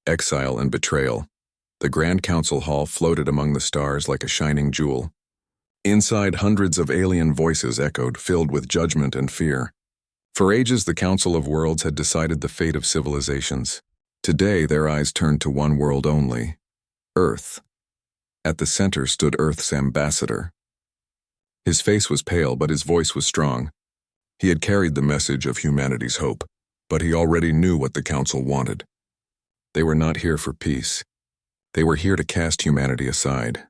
exile and betrayal. The Grand Council Hall floated among the stars like a shining jewel. Inside, hundreds of alien voices echoed, filled with judgment and fear. For ages, the Council of Worlds had decided the fate of civilizations. Today, their eyes turned to one world only: Earth. At the center stood Earth's ambassador. His face was pale, but his voice was strong. He had carried the message of humanity's hope, but he already knew what the Council wanted. They were not here for peace. They were here to cast humanity aside.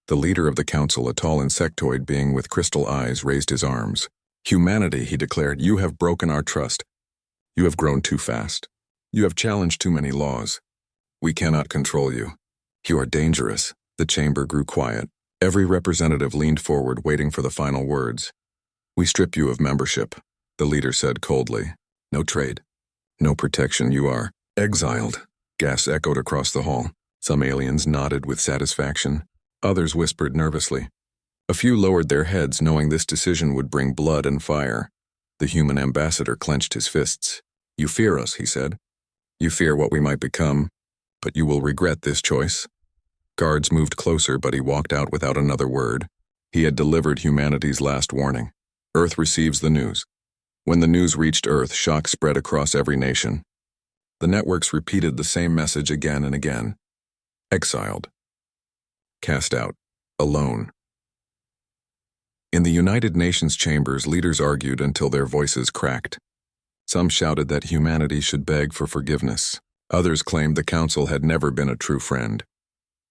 The leader of the Council, a tall insectoid being with crystal eyes, raised his arms. "Humanity," he declared, "you have broken our trust. You have grown too fast. You have challenged too many laws. We cannot control you. You are dangerous." The chamber grew quiet. Every representative leaned forward, waiting for the final words. "We strip you of membership," the leader said coldly. "No trade. No protection. You are exiled." Gasps echoed across the hall. Some aliens nodded with satisfaction. Others whispered nervously. A few lowered their heads, knowing this decision would bring blood and fire. The human ambassador clenched his fists. "You fear us," he said. "You fear what we might become, but you will regret this choice." Guards moved closer, but he walked out without another word. He had delivered humanity's last warning. Earth receives the news. When the news reached Earth, shock spread across every nation. The networks repeated the same message again and again. Exiled. Cast out. Alone. In the United Nations chambers, leaders argued until their voices cracked. Some shouted that humanity should beg for forgiveness. Others claimed the Council had never been a true friend.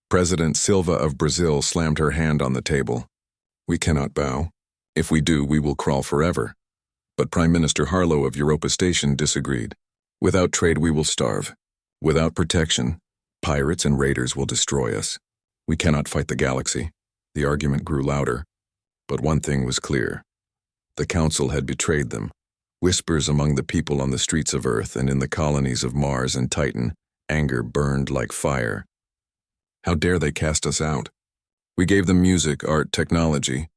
President Silva of Brazil slammed her hand on the table. "We cannot bow. If we do, we will crawl forever." But Prime Minister Harlow of Europa Station disagreed. "Without trade, we will starve. Without protection, pirates and raiders will destroy us. We cannot fight the galaxy." The argument grew louder. But one thing was clear. The Council had betrayed them. Whispers among the people on the streets of Earth and in the colonies of Mars and Titan, anger burned like fire. How dare they cast us out? We gave them music, art, technology.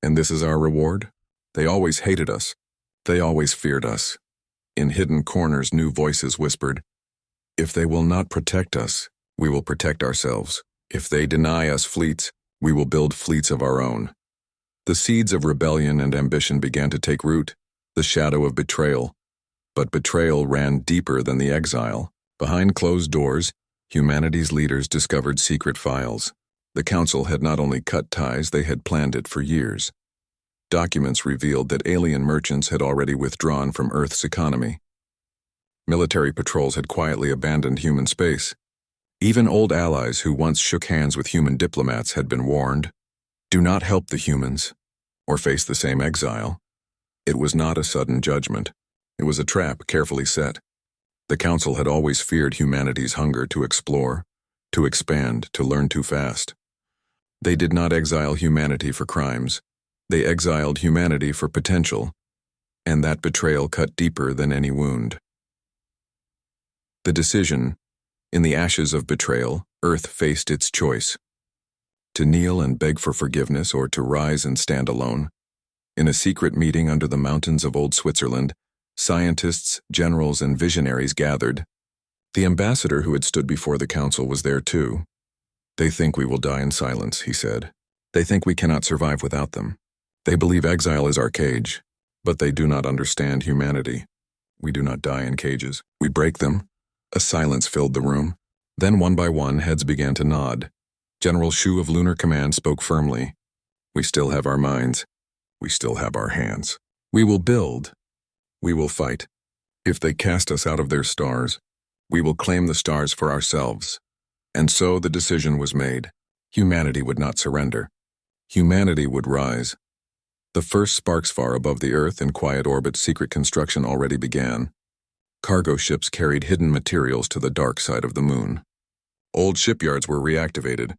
And this is our reward? They always hated us. They always feared us. In hidden corners, new voices whispered, "If they will not protect us, we will protect ourselves. If they deny us fleets, we will build fleets of our own." The seeds of rebellion and ambition began to take root, the shadow of betrayal. But betrayal ran deeper than the exile. Behind closed doors, humanity's leaders discovered secret files. The Council had not only cut ties, they had planned it for years. Documents revealed that alien merchants had already withdrawn from Earth's economy. Military patrols had quietly abandoned human space. Even old allies who once shook hands with human diplomats had been warned. Do not help the humans, or face the same exile. It was not a sudden judgment. It was a trap carefully set. The Council had always feared humanity's hunger to explore, to expand, to learn too fast. They did not exile humanity for crimes. They exiled humanity for potential, and that betrayal cut deeper than any wound. The decision: in the ashes of betrayal, Earth faced its choice. To kneel and beg for forgiveness, or to rise and stand alone. In a secret meeting under the mountains of old Switzerland, scientists, generals, and visionaries gathered. The ambassador who had stood before the Council was there too. "They think we will die in silence," he said. "They think we cannot survive without them. They believe exile is our cage, but they do not understand humanity. We do not die in cages. We break them." A silence filled the room. Then one by one, heads began to nod. General Shu of Lunar Command spoke firmly. "We still have our minds. We still have our hands. We will build. We will fight. If they cast us out of their stars, we will claim the stars for ourselves." And so the decision was made. Humanity would not surrender. Humanity would rise. The first sparks far above the Earth in quiet orbit, secret construction already began. Cargo ships carried hidden materials to the dark side of the moon. Old shipyards were reactivated.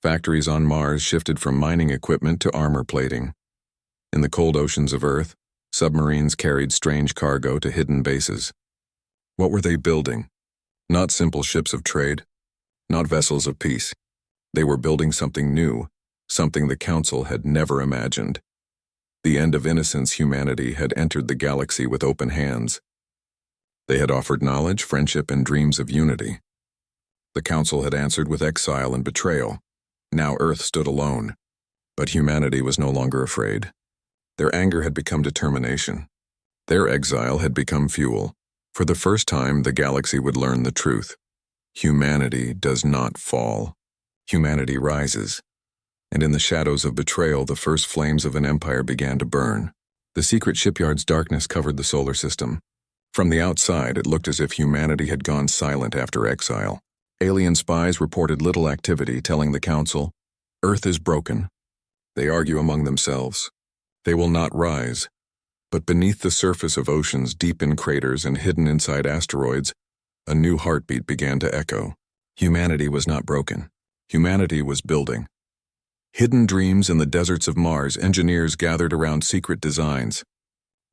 Factories on Mars shifted from mining equipment to armor plating. In the cold oceans of Earth, submarines carried strange cargo to hidden bases. What were they building? Not simple ships of trade, not vessels of peace. They were building something new, something the Council had never imagined. The end of innocence. Humanity had entered the galaxy with open hands. They had offered knowledge, friendship, and dreams of unity. The Council had answered with exile and betrayal. Now Earth stood alone. But humanity was no longer afraid. Their anger had become determination. Their exile had become fuel. For the first time, the galaxy would learn the truth. Humanity does not fall. Humanity rises. And in the shadows of betrayal, the first flames of an empire began to burn. The secret shipyard's darkness covered the solar system. From the outside, it looked as if humanity had gone silent after exile. Alien spies reported little activity, telling the Council, Earth is broken. They argue among themselves. They will not rise. But beneath the surface of oceans, deep in craters and hidden inside asteroids, a new heartbeat began to echo. Humanity was not broken. Humanity was building. Hidden dreams in the deserts of Mars, engineers gathered around secret designs.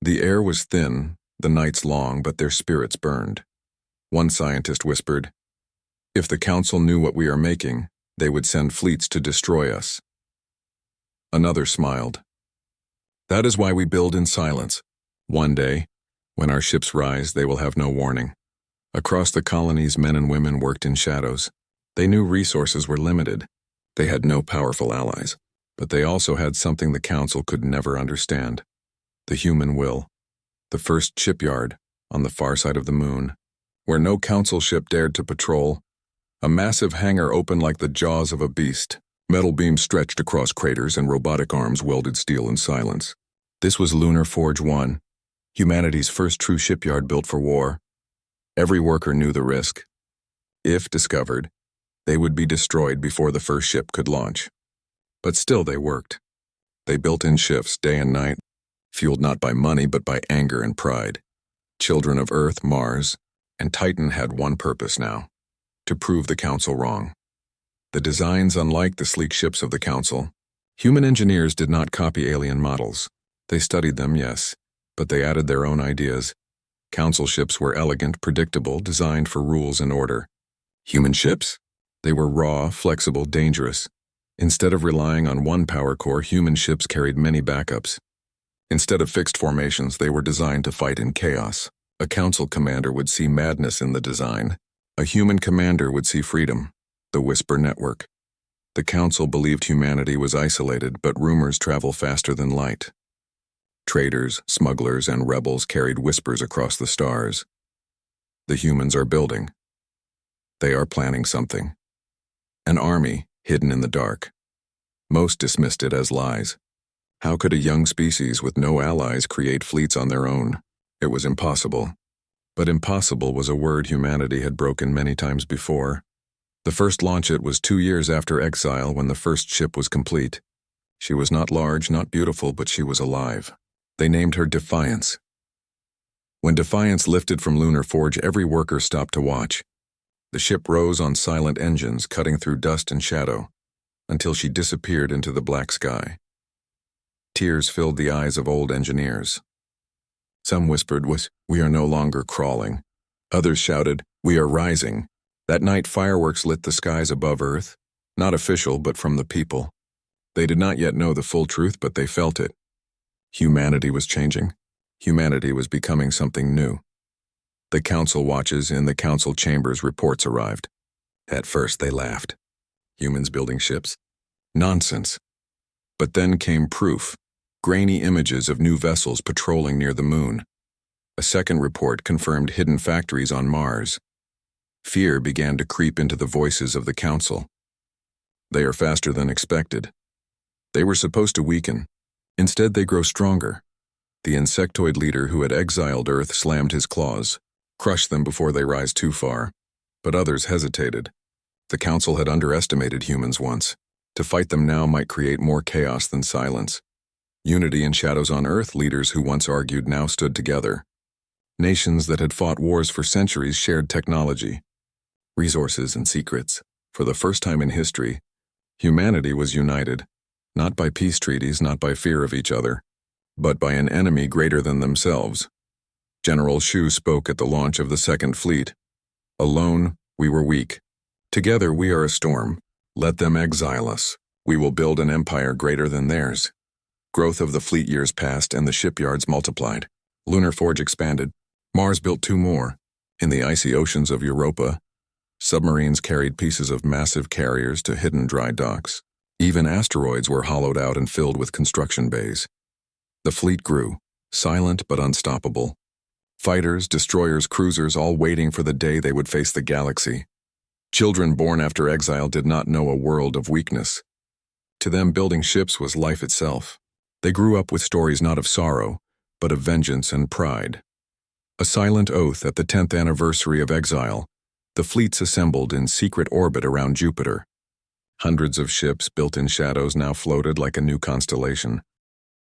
The air was thin, the nights long, but their spirits burned. One scientist whispered, "If the Council knew what we are making, they would send fleets to destroy us." Another smiled. "That is why we build in silence. One day, when our ships rise, they will have no warning." Across the colonies, men and women worked in shadows. They knew resources were limited. They had no powerful allies, but they also had something the Council could never understand: the human will. The first shipyard, on the far side of the moon, where no Council ship dared to patrol, a massive hangar opened like the jaws of a beast. Metal beams stretched across craters and robotic arms welded steel in silence. This was Lunar Forge 1, humanity's first true shipyard built for war. Every worker knew the risk. If discovered, they would be destroyed before the first ship could launch. But still they worked. They built in shifts, day and night, fueled not by money but by anger and pride. Children of Earth, Mars, and Titan had one purpose now: to prove the Council wrong. The designs, unlike the sleek ships of the Council, human engineers did not copy alien models. They studied them, yes, but they added their own ideas. Council ships were elegant, predictable, designed for rules and order. Human ships? They were raw, flexible, dangerous. Instead of relying on one power core, human ships carried many backups. Instead of fixed formations, they were designed to fight in chaos. A Council commander would see madness in the design. A human commander would see freedom. The Whisper Network. The Council believed humanity was isolated, but rumors travel faster than light. Traitors, smugglers, and rebels carried whispers across the stars. The humans are building. They are planning something. An army hidden in the dark. Most dismissed it as lies. How could a young species with no allies create fleets on their own? It was impossible. But impossible was a word humanity had broken many times before. The first launch was 2 years after exile, when the first ship was complete. She was not large, not beautiful, but she was alive. They named her Defiance. When Defiance lifted from Lunar Forge, every worker stopped to watch. The ship rose on silent engines, cutting through dust and shadow, until she disappeared into the black sky. Tears filled the eyes of old engineers. Some whispered, "We are no longer crawling." Others shouted, "We are rising." That night, fireworks lit the skies above Earth, not official, but from the people. They did not yet know the full truth, but they felt it. Humanity was changing. Humanity was becoming something new. The Council watches in the Council chambers. Reports arrived. At first they laughed. Humans building ships? Nonsense. But then came proof. Grainy images of new vessels patrolling near the moon. A second report confirmed hidden factories on Mars. Fear began to creep into the voices of the Council. They are faster than expected. They were supposed to weaken. Instead, they grow stronger. The insectoid leader who had exiled Earth slammed his claws, crushed them before they rise too far. But others hesitated. The Council had underestimated humans once. To fight them now might create more chaos than silence. Unity in shadows on Earth, leaders who once argued now stood together. Nations that had fought wars for centuries shared technology, resources, and secrets. For the first time in history, humanity was united, not by peace treaties, not by fear of each other, but by an enemy greater than themselves. General Shu spoke at the launch of the Second Fleet. "Alone, we were weak. Together, we are a storm. Let them exile us. We will build an empire greater than theirs." Growth of the fleet years passed, and the shipyards multiplied. Lunar Forge expanded. Mars built 2 more. In the icy oceans of Europa, Submarines carried pieces of massive carriers to hidden dry docks. Even asteroids were hollowed out and filled with construction bays. The fleet grew, silent but unstoppable. Fighters, destroyers, cruisers, all waiting for the day they would face the galaxy. Children born after exile did not know a world of weakness. To them, building ships was life itself. They grew up with stories not of sorrow, but of vengeance and pride. A silent oath at the 10th anniversary of exile, the fleets assembled in secret orbit around Jupiter. Hundreds of ships built in shadows now floated like a new constellation.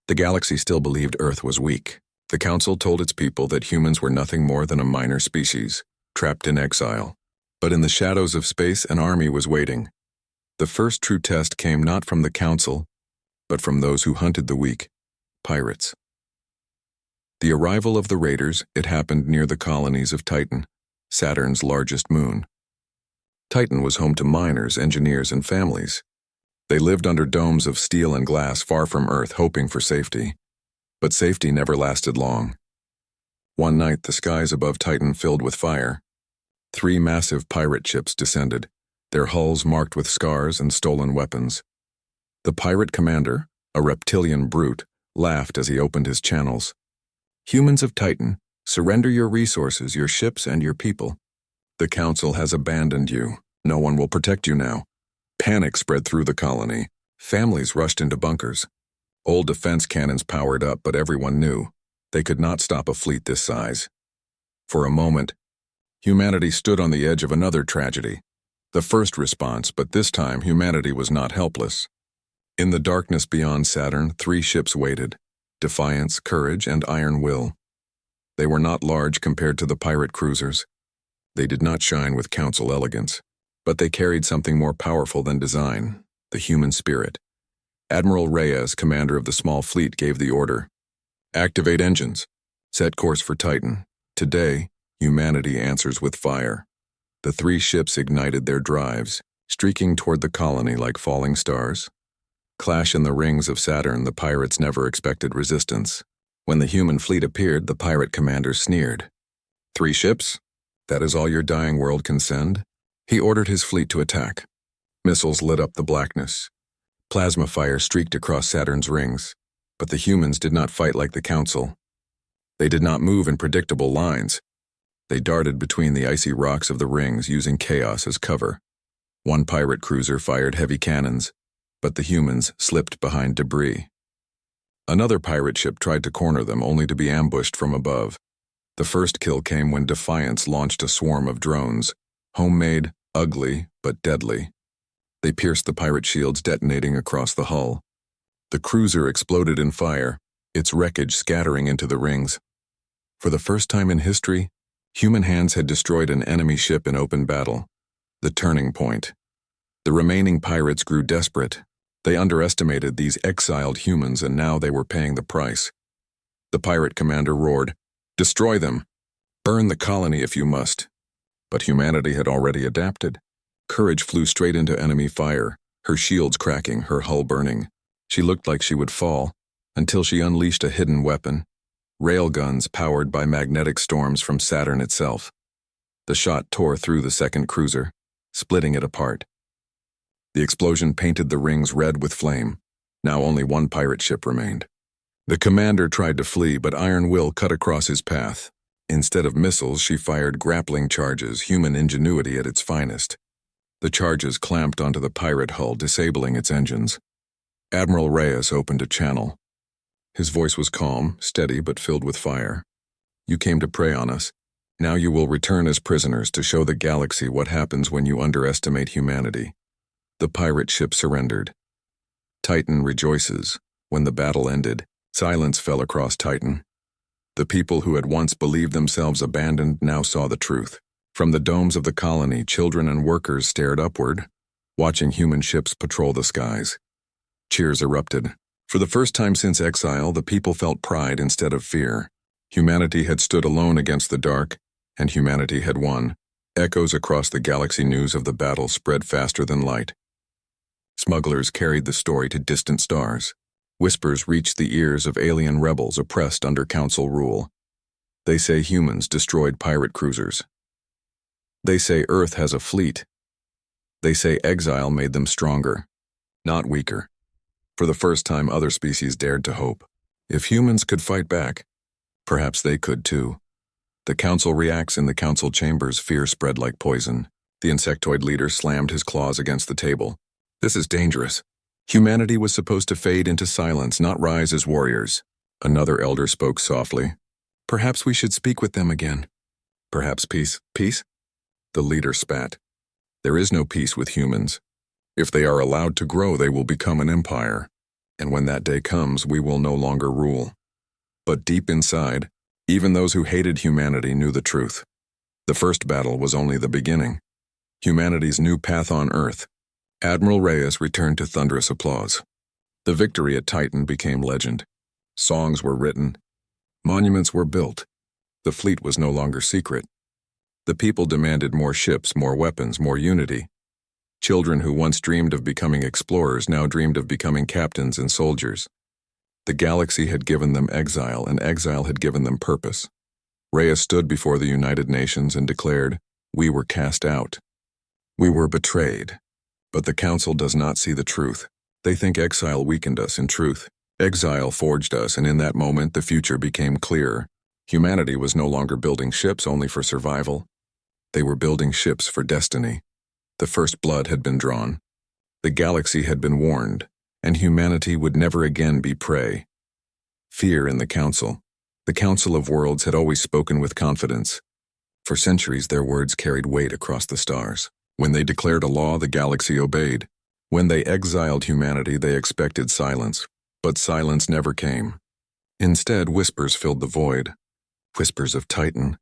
The galaxy still believed Earth was weak. The Council told its people that humans were nothing more than a minor species, trapped in exile. But in the shadows of space, an army was waiting. The first true test came not from the Council, but from those who hunted the weak, pirates. The arrival of the raiders, it happened near the colonies of Titan, Saturn's largest moon. Titan was home to miners, engineers, and families. They lived under domes of steel and glass far from Earth, hoping for safety. But safety never lasted long. One night, the skies above Titan filled with fire. 3 massive pirate ships descended, their hulls marked with scars and stolen weapons. The pirate commander, a reptilian brute, laughed as he opened his channels. "Humans of Titan, surrender your resources, your ships, and your people. The Council has abandoned you. No one will protect you now." Panic spread through the colony. Families rushed into bunkers. Old defense cannons powered up, but everyone knew they could not stop a fleet this size. For a moment, humanity stood on the edge of another tragedy. The first response, but this time humanity was not helpless. In the darkness beyond Saturn, 3 ships waited: Defiance, Courage, and Iron Will. They were not large compared to the pirate cruisers. They did not shine with Council elegance, but they carried something more powerful than design: the human spirit. Admiral Reyes, commander of the small fleet, gave the order. "Activate engines. Set course for Titan. Today, humanity answers with fire." The 3 ships ignited their drives, streaking toward the colony like falling stars. Clash in the rings of Saturn, the pirates never expected resistance. When the human fleet appeared, the pirate commander sneered. "3 ships? That is all your dying world can send?" He ordered his fleet to attack. Missiles lit up the blackness. Plasma fire streaked across Saturn's rings, but the humans did not fight like the Council. They did not move in predictable lines. They darted between the icy rocks of the rings, using chaos as cover. One pirate cruiser fired heavy cannons, but the humans slipped behind debris. Another pirate ship tried to corner them, only to be ambushed from above. The first kill came when Defiance launched a swarm of drones, homemade, ugly, but deadly. They pierced the pirate shields, detonating across the hull. The cruiser exploded in fire, its wreckage scattering into the rings. For the first time in history, human hands had destroyed an enemy ship in open battle. The turning point. The remaining pirates grew desperate. They underestimated these exiled humans, and now they were paying the price. The pirate commander roared, "Destroy them! Burn the colony if you must." But humanity had already adapted. Courage flew straight into enemy fire, her shields cracking, her hull burning. She looked like she would fall, until she unleashed a hidden weapon: railguns powered by magnetic storms from Saturn itself. The shot tore through the second cruiser, splitting it apart. The explosion painted the rings red with flame. Now only one pirate ship remained. The commander tried to flee, but Iron Will cut across his path. Instead of missiles, she fired grappling charges, human ingenuity at its finest. The charges clamped onto the pirate hull, disabling its engines. Admiral Reyes opened a channel. His voice was calm, steady, but filled with fire. "You came to prey on us. Now you will return as prisoners to show the galaxy what happens when you underestimate humanity." The pirate ship surrendered. Titan rejoices. When the battle ended, silence fell across Titan. The people who had once believed themselves abandoned now saw the truth. From the domes of the colony, children and workers stared upward, watching human ships patrol the skies. Cheers erupted. For the first time since exile, the people felt pride instead of fear. Humanity had stood alone against the dark, and humanity had won. Echoes across the galaxy, news of the battle spread faster than light. Smugglers carried the story to distant stars. Whispers reached the ears of alien rebels oppressed under Council rule. They say humans destroyed pirate cruisers. They say Earth has a fleet. They say exile made them stronger, not weaker. For the first time, other species dared to hope. If humans could fight back, perhaps they could too. The council reacts in the council chambers. Fear spread like poison. The insectoid leader slammed his claws against the table. This is dangerous. Humanity was supposed to fade into silence, not rise as warriors. Another elder spoke softly. Perhaps we should speak with them again. Perhaps peace. Peace? The leader spat. There is no peace with humans. If they are allowed to grow, they will become an empire. And when that day comes, we will no longer rule. But deep inside, even those who hated humanity knew the truth. The first battle was only the beginning. Humanity's new path on Earth. Admiral Reyes returned to thunderous applause. The victory at Titan became legend. Songs were written. Monuments were built. The fleet was no longer secret. The people demanded more ships, more weapons, more unity. Children who once dreamed of becoming explorers now dreamed of becoming captains and soldiers. The galaxy had given them exile, and exile had given them purpose. Reyes stood before the United Nations and declared, "We were cast out. We were betrayed." But the Council does not see the truth. They think exile weakened us. In truth, exile forged us, and in that moment the future became clear. Humanity was no longer building ships only for survival. They were building ships for destiny. The first blood had been drawn. The galaxy had been warned, and humanity would never again be prey. Fear in the Council. The Council of Worlds had always spoken with confidence. For centuries their words carried weight across the stars. When they declared a law, the galaxy obeyed. When they exiled humanity, they expected silence. But silence never came. Instead, whispers filled the void. Whispers of Titan.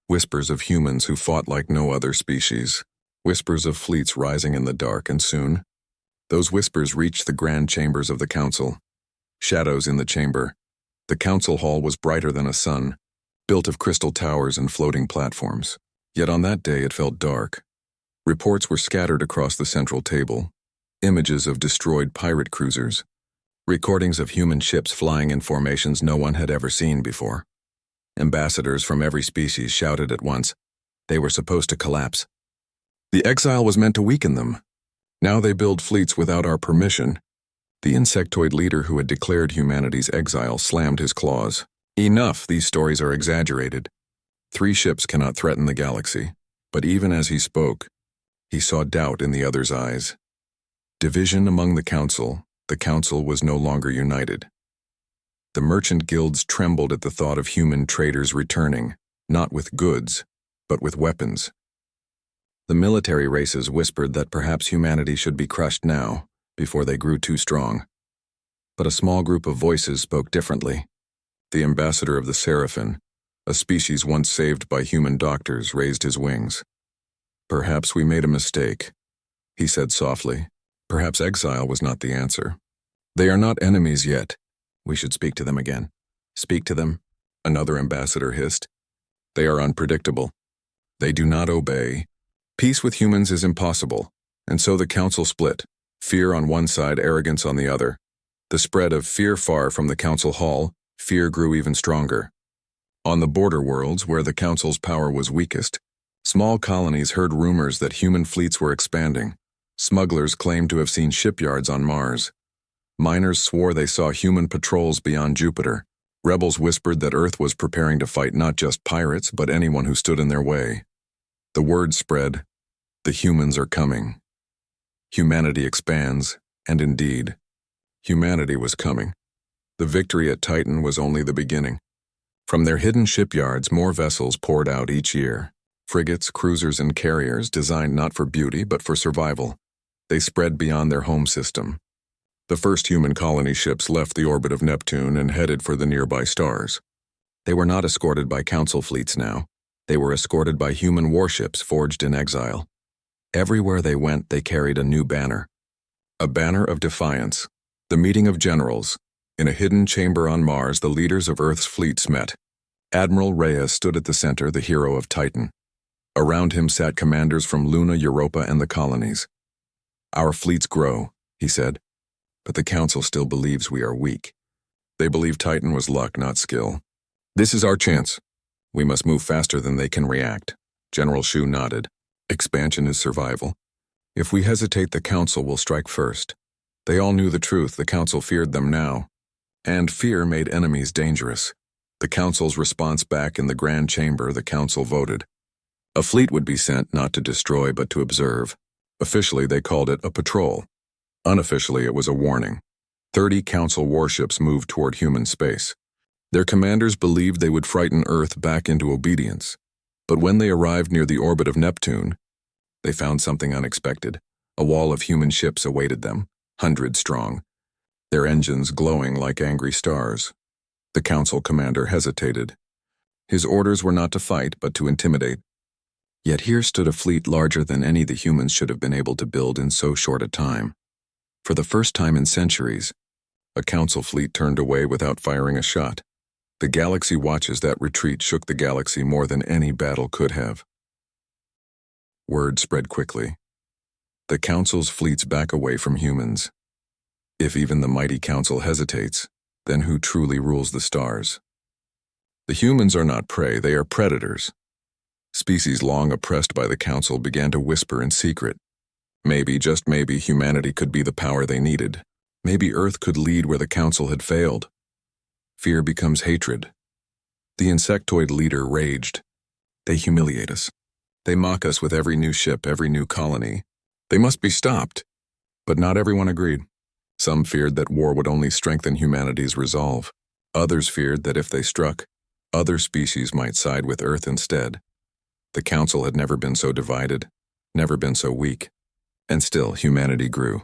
Whispers of humans who fought like no other species. Whispers of fleets rising in the dark, and soon, those whispers reached the grand chambers of the Council. Shadows in the chamber. The Council Hall was brighter than a sun, built of crystal towers and floating platforms. Yet on that day it felt dark. Reports were scattered across the central table. Images of destroyed pirate cruisers. Recordings of human ships flying in formations no one had ever seen before. Ambassadors from every species shouted at once. They were supposed to collapse. The exile was meant to weaken them. Now they build fleets without our permission. The insectoid leader who had declared humanity's exile slammed his claws. Enough, these stories are exaggerated. 3 ships cannot threaten the galaxy. But even as he spoke, he saw doubt in the other's eyes. Division among the Council was no longer united. The merchant guilds trembled at the thought of human traders returning, not with goods, but with weapons. The military races whispered that perhaps humanity should be crushed now, before they grew too strong. But a small group of voices spoke differently. The ambassador of the Seraphim, a species once saved by human doctors, raised his wings. "Perhaps we made a mistake," he said softly. "Perhaps exile was not the answer. They are not enemies yet. We should speak to them again." "Speak to them?" another ambassador hissed. "They are unpredictable. They do not obey. Peace with humans is impossible." And so the Council split. Fear on one side, arrogance on the other. The spread of fear far from the Council Hall, fear grew even stronger. On the border worlds, where the Council's power was weakest, small colonies heard rumors that human fleets were expanding. Smugglers claimed to have seen shipyards on Mars. Miners swore they saw human patrols beyond Jupiter. Rebels whispered that Earth was preparing to fight not just pirates, but anyone who stood in their way. The word spread. The humans are coming. Humanity expands, and indeed, humanity was coming. The victory at Titan was only the beginning. From their hidden shipyards, more vessels poured out each year. Frigates, cruisers, and carriers designed not for beauty, but for survival. They spread beyond their home system. The first human colony ships left the orbit of Neptune and headed for the nearby stars. They were not escorted by Council fleets now. They were escorted by human warships forged in exile. Everywhere they went, they carried a new banner. A banner of defiance. The meeting of generals. In a hidden chamber on Mars, the leaders of Earth's fleets met. Admiral Reyes stood at the center, the hero of Titan. Around him sat commanders from Luna, Europa, and the colonies. "Our fleets grow," he said, "but the Council still believes we are weak. They believe Titan was luck, not skill. This is our chance. We must move faster than they can react." General Shu nodded. Expansion is survival. If we hesitate, the Council will strike first. They all knew the truth, the Council feared them now. And fear made enemies dangerous. The Council's response back in the Grand Chamber, the Council voted. A fleet would be sent not to destroy but to observe. Officially, they called it a patrol. Unofficially, it was a warning. 30 Council warships moved toward human space. Their commanders believed they would frighten Earth back into obedience. But when they arrived near the orbit of Neptune, they found something unexpected. A wall of human ships awaited them, 100 strong, their engines glowing like angry stars. The Council commander hesitated. His orders were not to fight, but to intimidate. Yet here stood a fleet larger than any the humans should have been able to build in so short a time. For the first time in centuries, a Council fleet turned away without firing a shot. The galaxy watches that retreat shook the galaxy more than any battle could have. Word spread quickly. The Council's fleets back away from humans. If even the mighty Council hesitates, then who truly rules the stars? The humans are not prey, they are predators. Species long oppressed by the Council began to whisper in secret. Maybe, just maybe, humanity could be the power they needed. Maybe Earth could lead where the Council had failed. Fear becomes hatred. The insectoid leader raged. They humiliate us. They mock us with every new ship, every new colony. They must be stopped. But not everyone agreed. Some feared that war would only strengthen humanity's resolve. Others feared that if they struck, other species might side with Earth instead. The Council had never been so divided, never been so weak. And still, humanity grew.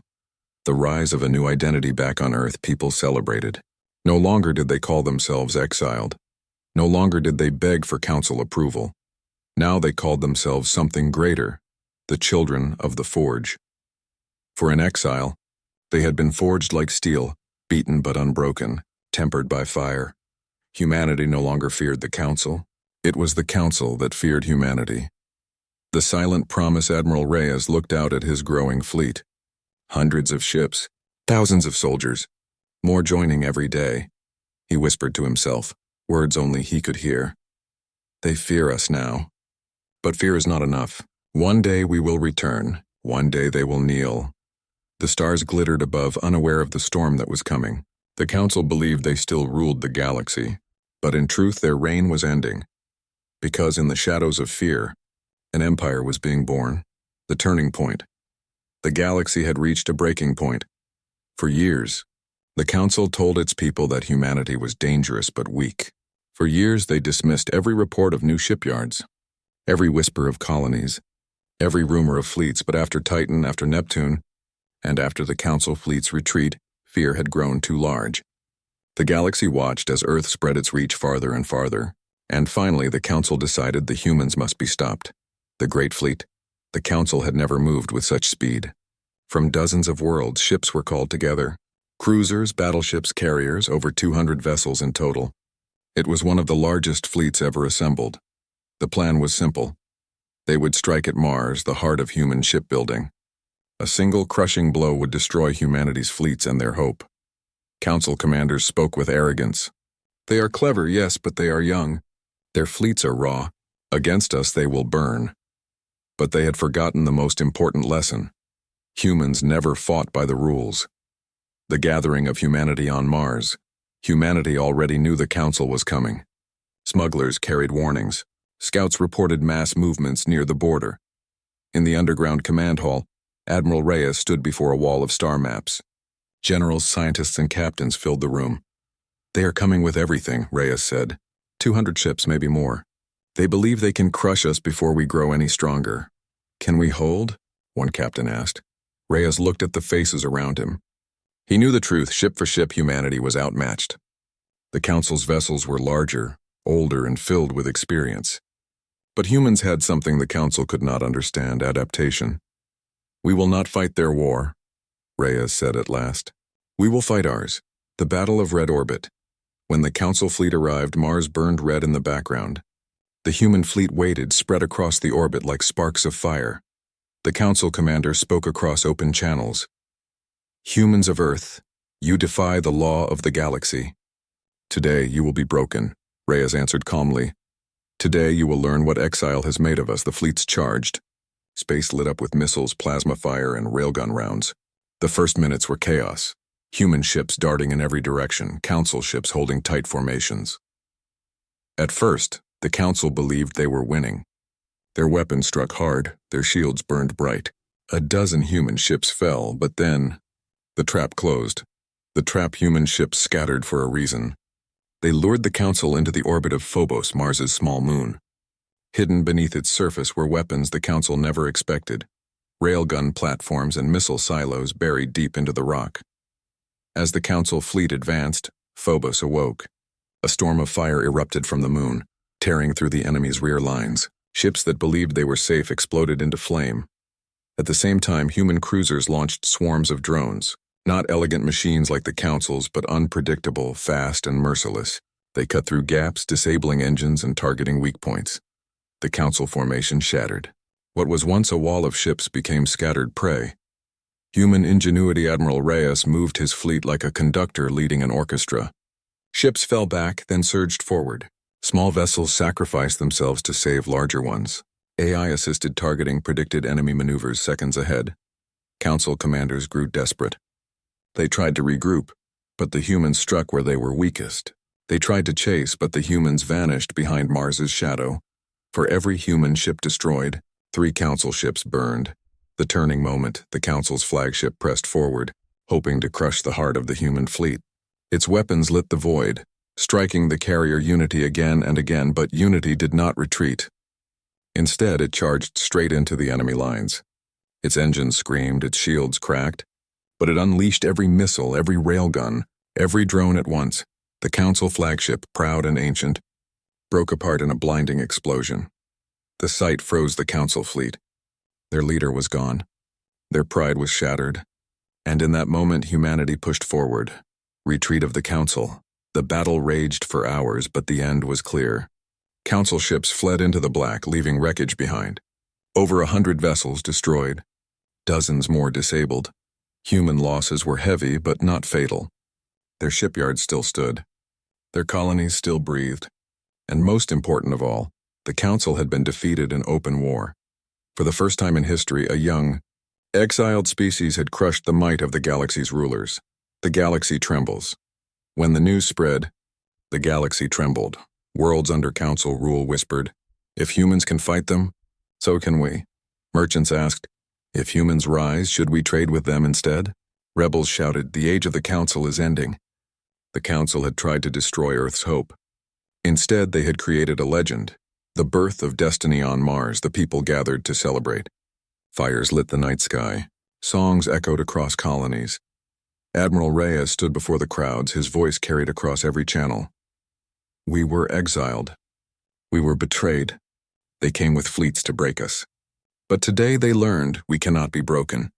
The rise of a new identity back on Earth, people celebrated. No longer did they call themselves exiled. No longer did they beg for Council approval. Now they called themselves something greater, the children of the Forge. For in exile, they had been forged like steel, beaten but unbroken, tempered by fire. Humanity no longer feared the Council. It was the Council that feared humanity. The silent promise Admiral Reyes looked out at his growing fleet. Hundreds of ships, thousands of soldiers, more joining every day. He whispered to himself, words only he could hear. They fear us now. But fear is not enough. One day we will return. One day they will kneel. The stars glittered above, unaware of the storm that was coming. The Council believed they still ruled the galaxy, but in truth their reign was ending. Because in the shadows of fear, an empire was being born, the turning point. The galaxy had reached a breaking point. For years, the Council told its people that humanity was dangerous but weak. For years they dismissed every report of new shipyards, every whisper of colonies, every rumor of fleets, but after Titan, after Neptune, and after the Council fleet's retreat, fear had grown too large. The galaxy watched as Earth spread its reach farther and farther, and finally the Council decided the humans must be stopped. The Great Fleet, the Council had never moved with such speed. From dozens of worlds, ships were called together. Cruisers, battleships, carriers, over 200 vessels in total. It was one of the largest fleets ever assembled. The plan was simple. They would strike at Mars, the heart of human shipbuilding. A single crushing blow would destroy humanity's fleets and their hope. Council commanders spoke with arrogance. They are clever, yes, but they are young. Their fleets are raw. Against us they will burn. But they had forgotten the most important lesson. Humans never fought by the rules. The gathering of humanity on Mars. Humanity already knew the Council was coming. Smugglers carried warnings. Scouts reported mass movements near the border. In the underground command hall, Admiral Reyes stood before a wall of star maps. Generals, scientists, and captains filled the room. They are coming with everything, Reyes said. 200 ships, maybe more. They believe they can crush us before we grow any stronger. Can we hold? One captain asked. Reyes looked at the faces around him. He knew the truth, ship for ship humanity was outmatched. The Council's vessels were larger, older, and filled with experience. But humans had something the Council could not understand, adaptation. We will not fight their war, Reyes said at last. We will fight ours, the Battle of Red Orbit. When the Council fleet arrived, Mars burned red in the background. The human fleet waited, spread across the orbit like sparks of fire. The Council commander spoke across open channels. Humans of Earth, you defy the law of the galaxy. Today you will be broken, Reyes answered calmly. Today you will learn what Exile has made of us. The fleet's charged. Space lit up with missiles, plasma fire, and railgun rounds. The first minutes were chaos. Human ships darting in every direction, council ships holding tight formations. At first, the council believed they were winning. Their weapons struck hard, their shields burned bright. A dozen human ships fell, but then the trap closed. The trap human ships scattered for a reason. They lured the council into the orbit of Phobos, Mars's small moon. Hidden beneath its surface were weapons the council never expected. Railgun platforms and missile silos buried deep into the rock. As the council fleet advanced, Phobos awoke. A storm of fire erupted from the moon, tearing through the enemy's rear lines. Ships that believed they were safe exploded into flame. At the same time, human cruisers launched swarms of drones. Not elegant machines like the council's, but unpredictable, fast, and merciless. They cut through gaps, disabling engines and targeting weak points. The council formation shattered. What was once a wall of ships became scattered prey. Human ingenuity Admiral Reyes moved his fleet like a conductor leading an orchestra. Ships fell back, then surged forward. Small vessels sacrificed themselves to save larger ones. AI-assisted targeting predicted enemy maneuvers seconds ahead. Council commanders grew desperate. They tried to regroup, but the humans struck where they were weakest. They tried to chase, but the humans vanished behind Mars's shadow. For every human ship destroyed, 3 council ships burned. The turning moment, the council's flagship pressed forward, hoping to crush the heart of the human fleet. Its weapons lit the void, striking the carrier Unity again and again, but Unity did not retreat. Instead, it charged straight into the enemy lines. Its engines screamed, its shields cracked, but it unleashed every missile, every railgun, every drone at once. The council flagship, proud and ancient, broke apart in a blinding explosion. The sight froze the council fleet. Their leader was gone. Their pride was shattered. And in that moment, humanity pushed forward. Retreat of the council. The battle raged for hours, but the end was clear. Council ships fled into the black, leaving wreckage behind. Over 100 vessels destroyed. Dozens more disabled. Human losses were heavy, but not fatal. Their shipyards still stood. Their colonies still breathed. And most important of all, the council had been defeated in open war. For the first time in history, a young, exiled species had crushed the might of the galaxy's rulers. The galaxy trembles. When the news spread, the galaxy trembled. Worlds under council rule whispered, "If humans can fight them, so can we." Merchants asked, "If humans rise, should we trade with them instead?" Rebels shouted, "The age of the council is ending." The council had tried to destroy Earth's hope. Instead, they had created a legend, the birth of destiny on Mars. The people gathered to celebrate. Fires lit the night sky. Songs echoed across colonies. Admiral Reyes stood before the crowds, his voice carried across every channel. "We were exiled. We were betrayed. They came with fleets to break us. But today they learned we cannot be broken.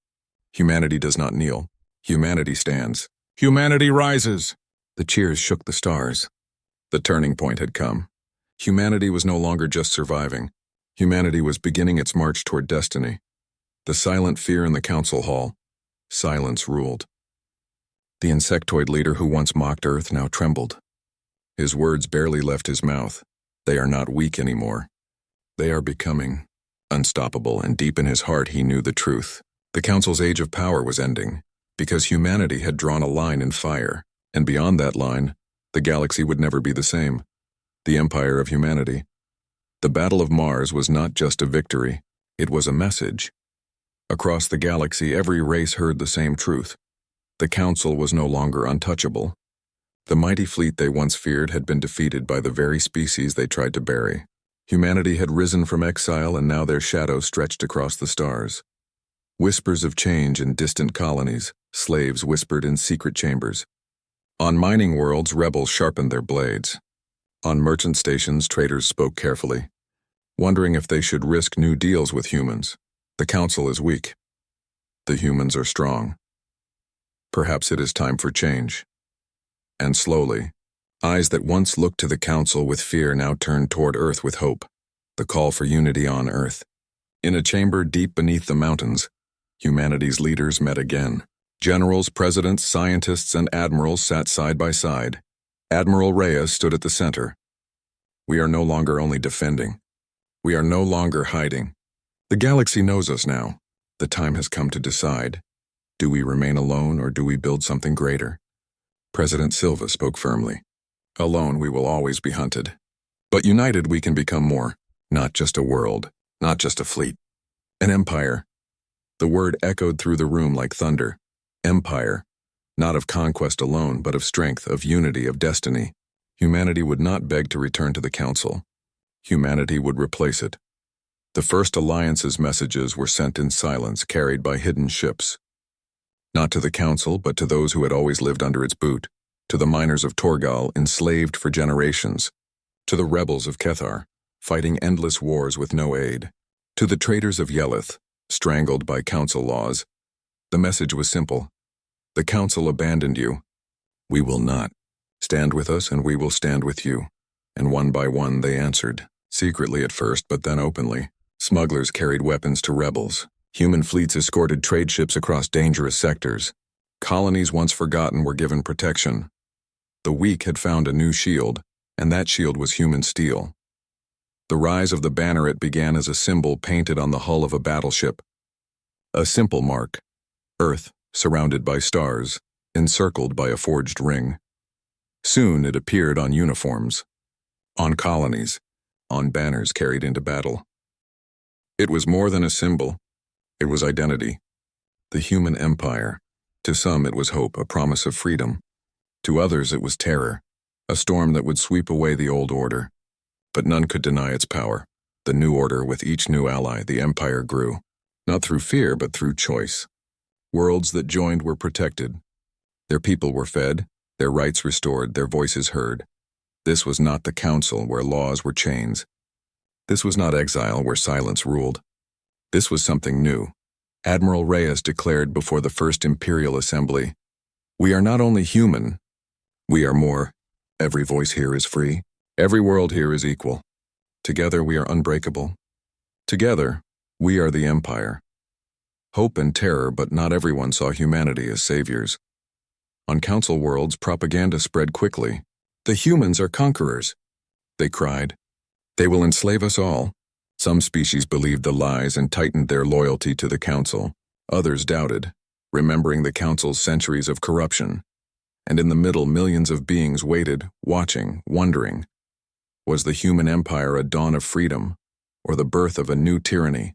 Humanity does not kneel. Humanity stands. Humanity rises." The cheers shook the stars. The turning point had come. Humanity was no longer just surviving. Humanity was beginning its march toward destiny. The silent fear in the council hall. Silence ruled. The insectoid leader who once mocked Earth now trembled. His words barely left his mouth. They are not weak anymore. They are becoming unstoppable, and deep in his heart he knew the truth. The council's age of power was ending, because humanity had drawn a line in fire, and beyond that line, the galaxy would never be the same. The empire of humanity. The Battle of Mars was not just a victory, it was a message. Across the galaxy, every race heard the same truth. The council was no longer untouchable. The mighty fleet they once feared had been defeated by the very species they tried to bury. Humanity had risen from exile, and now their shadow stretched across the stars. Whispers of change in distant colonies, slaves whispered in secret chambers. On mining worlds, rebels sharpened their blades. On merchant stations, traders spoke carefully, wondering if they should risk new deals with humans. The council is weak. The humans are strong. Perhaps it is time for change. And slowly, eyes that once looked to the council with fear now turned toward Earth with hope. The call for unity on Earth. In a chamber deep beneath the mountains, humanity's leaders met again. Generals, presidents, scientists, and admirals sat side by side. Admiral Reyes stood at the center. We are no longer only defending. We are no longer hiding. The galaxy knows us now. The time has come to decide. Do we remain alone or do we build something greater? President Silva spoke firmly. Alone we will always be hunted. But united we can become more. Not just a world, not just a fleet. An empire. The word echoed through the room like thunder. Empire. Not of conquest alone, but of strength, of unity, of destiny. Humanity would not beg to return to the Council. Humanity would replace it. The first alliance's messages were sent in silence, carried by hidden ships. Not to the Council, but to those who had always lived under its boot, to the miners of Torgal, enslaved for generations, to the rebels of Kethar, fighting endless wars with no aid, to the traitors of Yelith, strangled by Council laws. The message was simple. The Council abandoned you. We will not. Stand with us and we will stand with you. And one by one they answered, secretly at first, but then openly. Smugglers carried weapons to rebels. Human fleets escorted trade ships across dangerous sectors. Colonies once forgotten were given protection. The weak had found a new shield, and that shield was human steel. The rise of the banneret began as a symbol painted on the hull of a battleship. A simple mark, Earth surrounded by stars, encircled by a forged ring. Soon it appeared on uniforms, on colonies, on banners carried into battle. It was more than a symbol. It was identity. The human empire. To some it was hope, a promise of freedom. To others it was terror, a storm that would sweep away the old order. But none could deny its power. The new order, with each new ally, the empire grew. Not through fear, but through choice. Worlds that joined were protected. Their people were fed, their rights restored, their voices heard. This was not the Council, where laws were chains. This was not exile, where silence ruled. This was something new. Admiral Reyes declared before the First Imperial Assembly, "We are not only human, we are more. Every voice here is free. Every world here is equal. Together we are unbreakable. Together, we are the Empire." Hope and terror, but not everyone saw humanity as saviors. On Council worlds, propaganda spread quickly. "The humans are conquerors," they cried. "They will enslave us all." Some species believed the lies and tightened their loyalty to the Council. Others doubted, remembering the Council's centuries of corruption. And in the middle, millions of beings waited, watching, wondering. Was the human empire a dawn of freedom, or the birth of a new tyranny?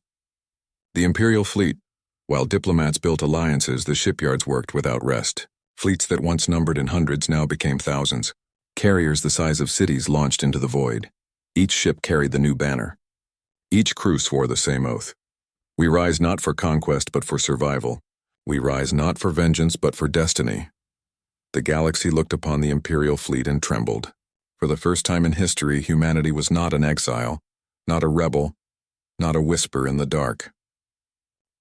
The Imperial fleet. While diplomats built alliances, the shipyards worked without rest. Fleets that once numbered in hundreds now became thousands. Carriers the size of cities launched into the void. Each ship carried the new banner. Each crew swore the same oath. We rise not for conquest but for survival. We rise not for vengeance but for destiny. The galaxy looked upon the Imperial fleet and trembled. For the first time in history, humanity was not an exile, not a rebel, not a whisper in the dark.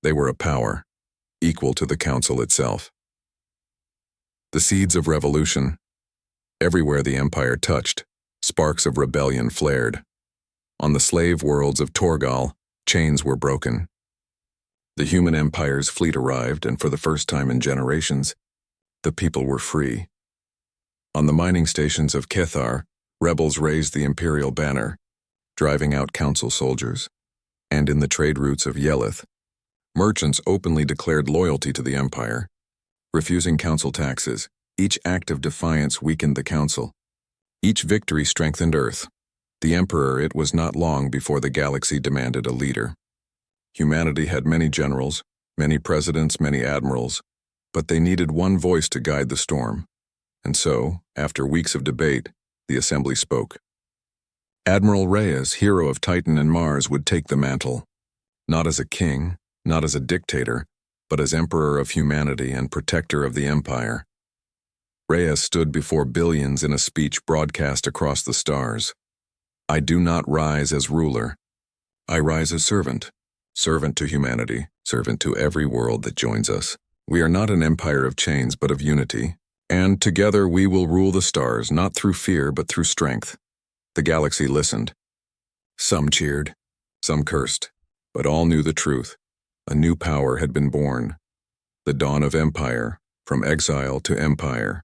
They were a power, equal to the Council itself. The seeds of revolution. Everywhere the Empire touched, sparks of rebellion flared. On the slave worlds of Torgal, chains were broken. The human empire's fleet arrived, and for the first time in generations, the people were free. On the mining stations of Kethar, rebels raised the Imperial banner, driving out Council soldiers. And in the trade routes of Yelith, merchants openly declared loyalty to the Empire. Refusing Council taxes, each act of defiance weakened the Council. Each victory strengthened Earth. The Emperor, it was not long before the galaxy demanded a leader. Humanity had many generals, many presidents, many admirals, but they needed one voice to guide the storm. And so, after weeks of debate, the Assembly spoke. Admiral Reyes, hero of Titan and Mars, would take the mantle, not as a king, not as a dictator, but as Emperor of humanity and protector of the Empire. Reyes stood before billions in a speech broadcast across the stars. "I do not rise as ruler. I rise as servant. Servant to humanity, servant to every world that joins us. We are not an empire of chains, but of unity. And together we will rule the stars, not through fear, but through strength." The galaxy listened. Some cheered, some cursed, but all knew the truth. A new power had been born. The dawn of empire, from exile to empire.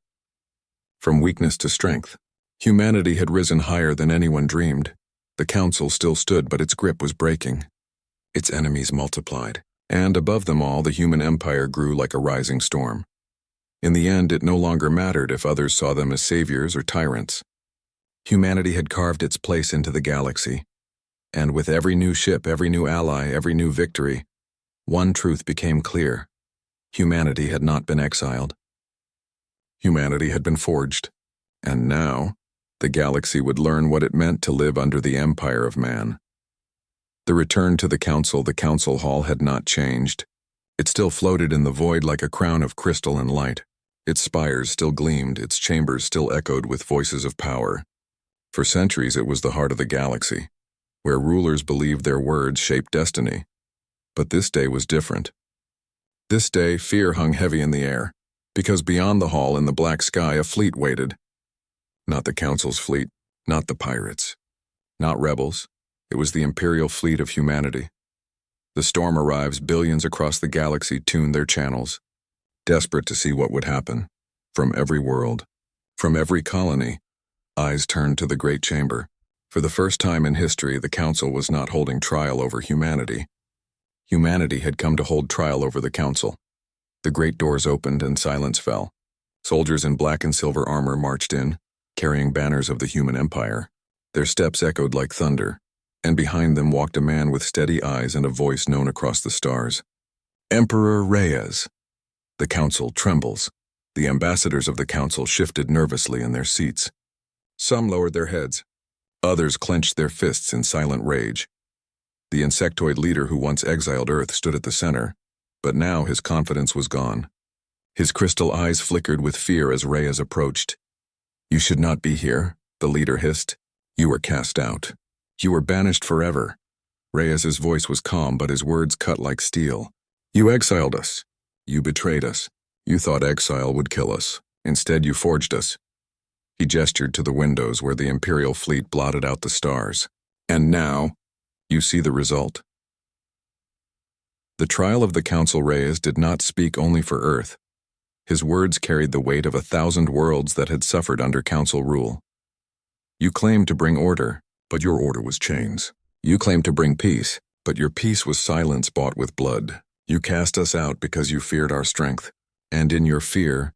From weakness to strength, Humanity had risen higher than anyone dreamed. The council still stood, but its grip was breaking. Its enemies multiplied, and above them all, the human empire grew like a rising storm. In the end, it no longer mattered if others saw them as saviors or tyrants. Humanity had carved its place into the galaxy, and with every new ship, every new ally, every new victory, one truth became clear. Humanity had not been exiled. Humanity had been forged, and now the galaxy would learn what it meant to live under the empire of man. The return to the council hall had not changed. It still floated in the void like a crown of crystal and light. Its spires still gleamed, its chambers still echoed with voices of power. For centuries it was the heart of the galaxy, where rulers believed their words shaped destiny. But this day was different. This day, fear hung heavy in the air, because beyond the hall in the black sky a fleet waited. Not the council's fleet, not the pirates, not rebels. It was the imperial fleet of humanity. The storm arrives, billions across the galaxy tuned their channels, desperate to see what would happen. From every world, from every colony, eyes turned to the great chamber. For the first time in history, the council was not holding trial over humanity. Humanity had come to hold trial over the council. The great doors opened and silence fell. Soldiers in black and silver armor marched in, carrying banners of the human empire. Their steps echoed like thunder, and behind them walked a man with steady eyes and a voice known across the stars. Emperor Reyes. The council trembles. The ambassadors of the council shifted nervously in their seats. Some lowered their heads. Others clenched their fists in silent rage. The insectoid leader who once exiled Earth stood at the center, but now his confidence was gone. His crystal eyes flickered with fear as Reyes approached. "You should not be here," the leader hissed. "You were cast out. You were banished forever." Reyes's voice was calm, but his words cut like steel. "You exiled us. You betrayed us. You thought exile would kill us. Instead, you forged us." He gestured to the windows where the Imperial fleet blotted out the stars. "And now, you see the result." The trial of the Council Reyes did not speak only for Earth. His words carried the weight of 1,000 worlds that had suffered under Council rule. "You claimed to bring order, but your order was chains. You claimed to bring peace, but your peace was silence bought with blood. You cast us out because you feared our strength, and in your fear,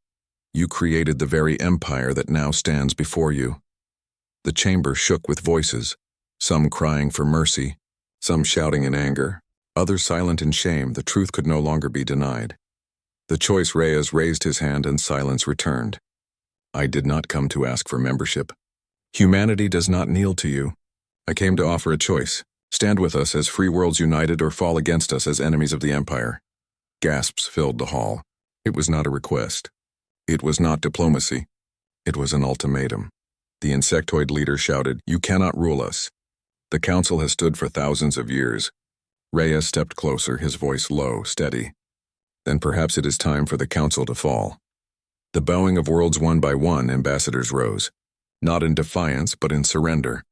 you created the very empire that now stands before you." The chamber shook with voices, some crying for mercy, some shouting in anger, others silent in shame. The truth could no longer be denied. The choice Reyes raised his hand and silence returned. "I did not come to ask for membership. Humanity does not kneel to you. I came to offer a choice. Stand with us as free worlds united or fall against us as enemies of the empire." Gasps filled the hall. It was not a request. It was not diplomacy. It was an ultimatum. The insectoid leader shouted, "You cannot rule us. The council has stood for thousands of years." Reyes stepped closer, his voice low, steady. "Then perhaps it is time for the council to fall." The bowing of worlds one by one, ambassadors rose. Not in defiance, but in surrender.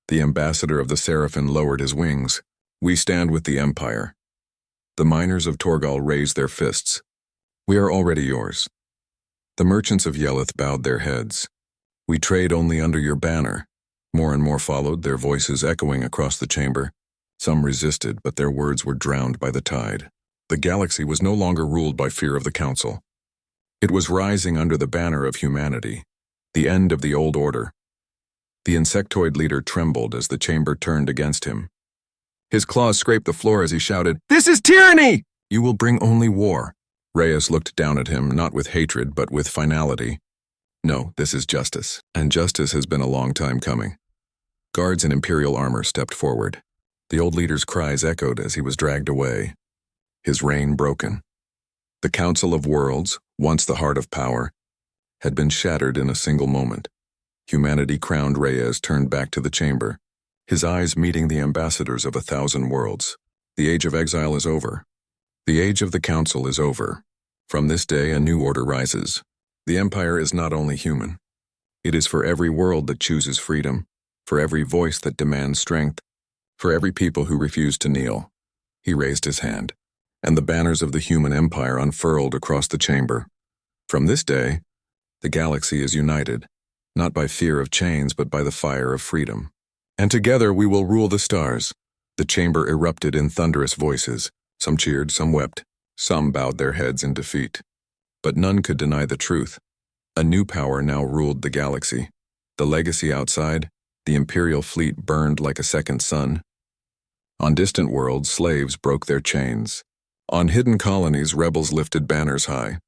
The ambassador of the Seraphim lowered his wings. "We stand with the Empire." The miners of Torgal raised their fists. "We are already yours." The merchants of Yeleth bowed their heads. "We trade only under your banner." More and more followed, their voices echoing across the chamber. Some resisted, but their words were drowned by the tide. The galaxy was no longer ruled by fear of the council. It was rising under the banner of humanity, the end of the old order. The insectoid leader trembled as the chamber turned against him. His claws scraped the floor as he shouted, "This is tyranny! You will bring only war." Reyes looked down at him, not with hatred, but with finality. "No, this is justice, and justice has been a long time coming." Guards in imperial armor stepped forward. The old leader's cries echoed as he was dragged away, his reign broken. The Council of Worlds, once the heart of power, had been shattered in a single moment. Humanity-crowned Reyes turned back to the chamber, his eyes meeting the ambassadors of 1,000 worlds. The age of exile is over. The age of the Council is over. From this day, a new order rises. The Empire is not only human. It is for every world that chooses freedom, for every voice that demands strength, for every people who refuse to kneel. He raised his hand, and the banners of the human empire unfurled across the chamber. From this day, the galaxy is united, not by fear of chains but by the fire of freedom. And together we will rule the stars. The chamber erupted in thunderous voices. Some cheered, some wept, some bowed their heads in defeat. But none could deny the truth. A new power now ruled the galaxy. The legacy outside, the Imperial fleet burned like a second sun. On distant worlds, slaves broke their chains. On hidden colonies, rebels lifted banners high.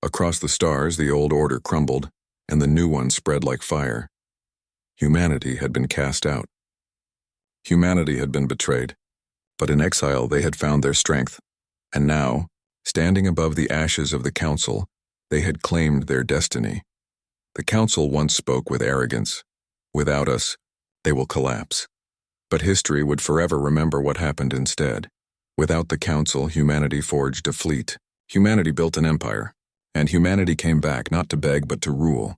Across the stars, the old order crumbled, and the new one spread like fire. Humanity had been cast out. Humanity had been betrayed, but in exile they had found their strength. And now, standing above the ashes of the Council, they had claimed their destiny. The Council once spoke with arrogance. Without us, they will collapse. But history would forever remember what happened instead. Without the Council, humanity forged a fleet. Humanity built an empire. And humanity came back not to beg but to rule.